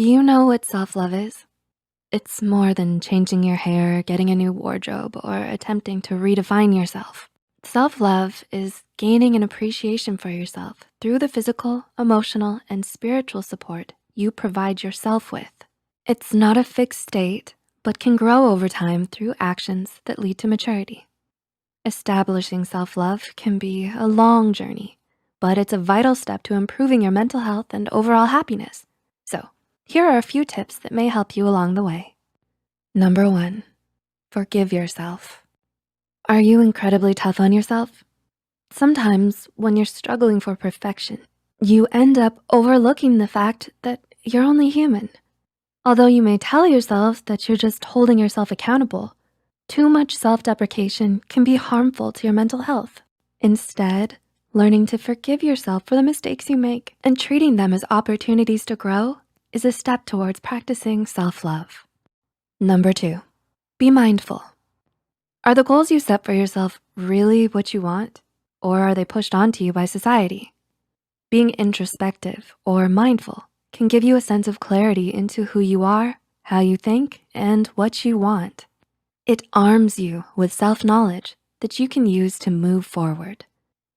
Do you know what self-love is? It's more than changing your hair, getting a new wardrobe, or attempting to redefine yourself. Self-love is gaining an appreciation for yourself through the physical, emotional, and spiritual support you provide yourself with. It's not a fixed state, but can grow over time through actions that lead to maturity. Establishing self-love can be a long journey, but it's a vital step to improving your mental health and overall happiness. So, here are a few tips that may help you along the way. Number 1, forgive yourself. Are you incredibly tough on yourself? Sometimes when you're struggling for perfection, you end up overlooking the fact that you're only human. Although you may tell yourself that you're just holding yourself accountable, too much self-deprecation can be harmful to your mental health. Instead, learning to forgive yourself for the mistakes you make and treating them as opportunities to grow is a step towards practicing self-love. Number 2, be mindful. Are the goals you set for yourself really what you want, or are they pushed onto you by society? Being introspective or mindful can give you a sense of clarity into who you are, how you think, and what you want. It arms you with self-knowledge that you can use to move forward.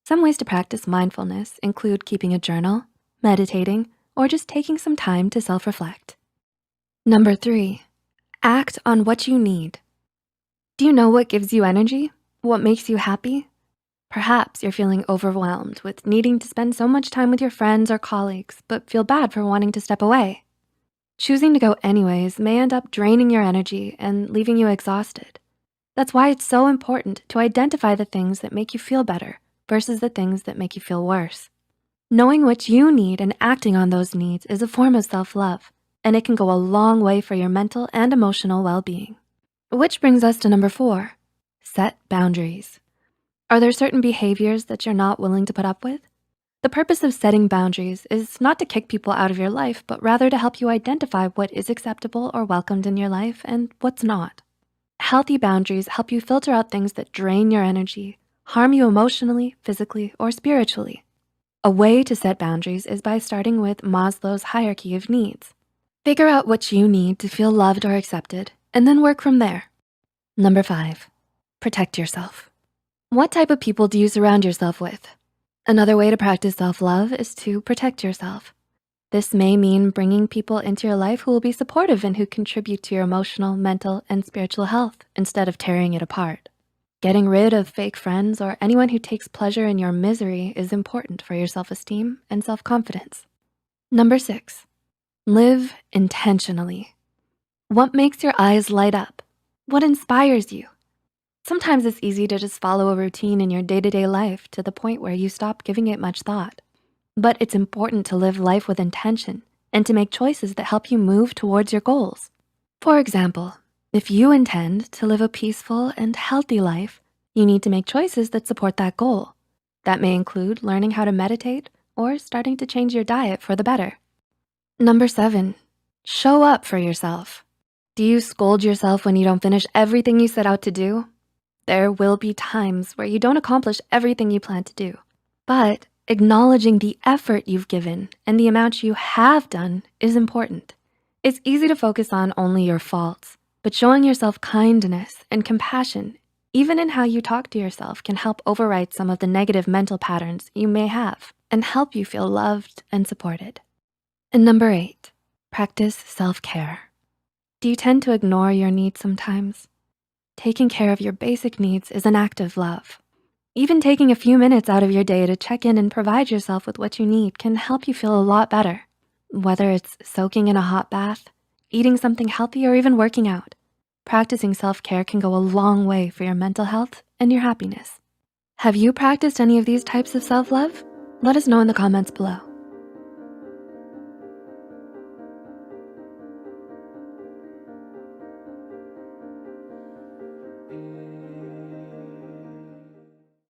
Some ways to practice mindfulness include keeping a journal, meditating, or just taking some time to self-reflect. Number 3, act on what you need. Do you know what gives you energy? What makes you happy? Perhaps you're feeling overwhelmed with needing to spend so much time with your friends or colleagues, but feel bad for wanting to step away. Choosing to go anyways may end up draining your energy and leaving you exhausted. That's why it's so important to identify the things that make you feel better versus the things that make you feel worse. Knowing what you need and acting on those needs is a form of self-love, and it can go a long way for your mental and emotional well-being. Which brings us to number 4, set boundaries. Are there certain behaviors that you're not willing to put up with? The purpose of setting boundaries is not to kick people out of your life, but rather to help you identify what is acceptable or welcomed in your life and what's not. Healthy boundaries help you filter out things that drain your energy, harm you emotionally, physically, or spiritually. A way to set boundaries is by starting with Maslow's hierarchy of needs. Figure out what you need to feel loved or accepted, and then work from there. Number 5, protect yourself. What type of people do you surround yourself with? Another way to practice self-love is to protect yourself. This may mean bringing people into your life who will be supportive and who contribute to your emotional, mental, and spiritual health instead of tearing it apart. Getting rid of fake friends or anyone who takes pleasure in your misery is important for your self-esteem and self-confidence. Number 6, live intentionally. What makes your eyes light up? What inspires you? Sometimes it's easy to just follow a routine in your day-to-day life to the point where you stop giving it much thought. But it's important to live life with intention and to make choices that help you move towards your goals. For example, if you intend to live a peaceful and healthy life, you need to make choices that support that goal. That may include learning how to meditate or starting to change your diet for the better. Number 7, show up for yourself. Do you scold yourself when you don't finish everything you set out to do? There will be times where you don't accomplish everything you plan to do, but acknowledging the effort you've given and the amount you have done is important. It's easy to focus on only your faults, but showing yourself kindness and compassion, even in how you talk to yourself, can help overwrite some of the negative mental patterns you may have and help you feel loved and supported. And number 8, practice self-care. Do you tend to ignore your needs sometimes? Taking care of your basic needs is an act of love. Even taking a few minutes out of your day to check in and provide yourself with what you need can help you feel a lot better. Whether it's soaking in a hot bath, eating something healthy, or even working out, practicing self-care can go a long way for your mental health and your happiness. Have you practiced any of these types of self-love? Let us know in the comments below.